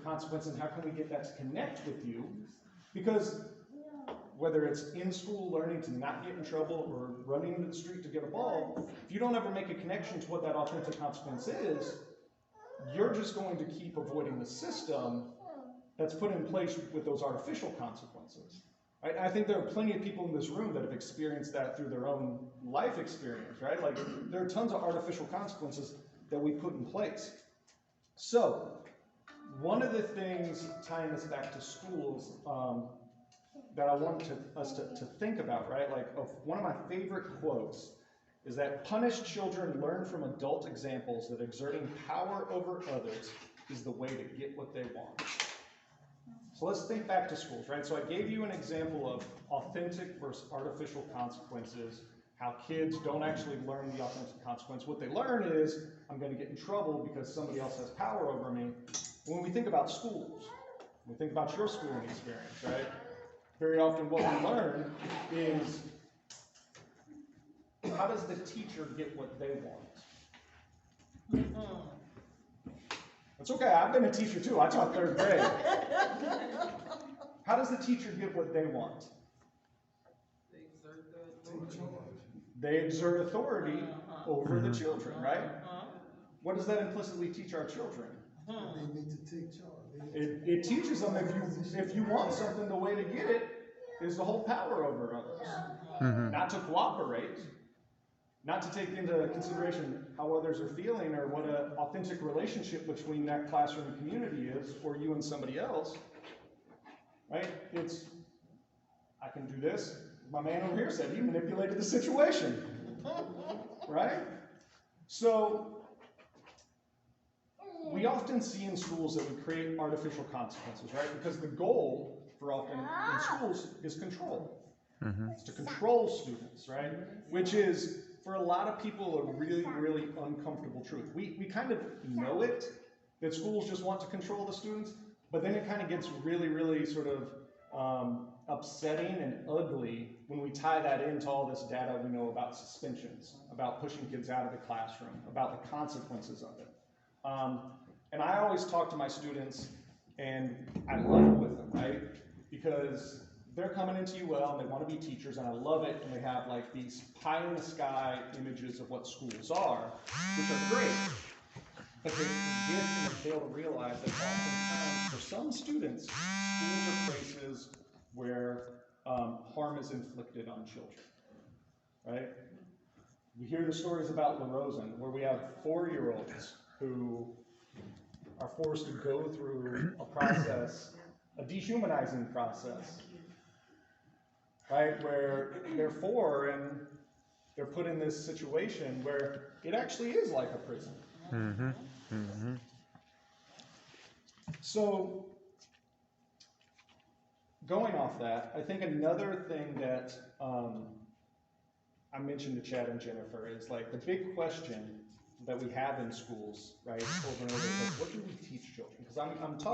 consequence and how can we get that to connect with you? Because whether it's in school learning to not get in trouble or running into the street to get a ball, if you don't ever make a connection to what that authentic consequence is, you're just going to keep avoiding the system that's put in place with those artificial consequences. Right? I think there are plenty of people in this room that have experienced that through their own life experience, right? Like, there are tons of artificial consequences that we put in place. So, one of the things tying this back to schools that I want us to think about, right? Like, one of my favorite quotes is that punished children learn from adult examples that exerting power over others is the way to get what they want. So let's think back to schools, right? So I gave you an example of authentic versus artificial consequences, how kids don't actually learn the authentic consequence. What they learn is, I'm going to get in trouble because somebody else has power over me. When we think about schools, when we think about your schooling experience, right? Very often what we learn is, how does the teacher get what they want? It's okay, I've been a teacher too. I taught 3rd grade. How does the teacher get what they want? They exert authority over the children, right? What does that implicitly teach our children? They need to take charge. It teaches them if you want something, the way to get it is to hold power over others. Not to cooperate, not to take into consideration how others are feeling or what an authentic relationship between that classroom community is, or you and somebody else. Right? It's, I can do this. My man over here said he manipulated the situation. Right? So, we often see in schools that we create artificial consequences, right? Because the goal for often in schools is control. It's to control students, right? Which is, for a lot of people, a really, really uncomfortable truth. We kind of know it, that schools just want to control the students, but then it kind of gets really, really sort of upsetting and ugly when we tie that into all this data we know about suspensions, about pushing kids out of the classroom, about the consequences of it. And I always talk to my students, and I love it with them, right? Because they're coming into UL and they want to be teachers, and I love it, and they have like these pie-in-the-sky images of what schools are, which are great. But they forget and they fail to realize that oftentimes, for some students, schools are places where harm is inflicted on children, right? We hear the stories about La Rosen, where we have 4-year-olds who are forced to go through a process, a dehumanizing process, right? Where they're 4 and they're put in this situation where it actually is like a prison. So, going off that, I think another thing that I mentioned to Chad and Jennifer is like the big question that we have in schools, right, over and over, is like, what do we teach children? Because I'm talking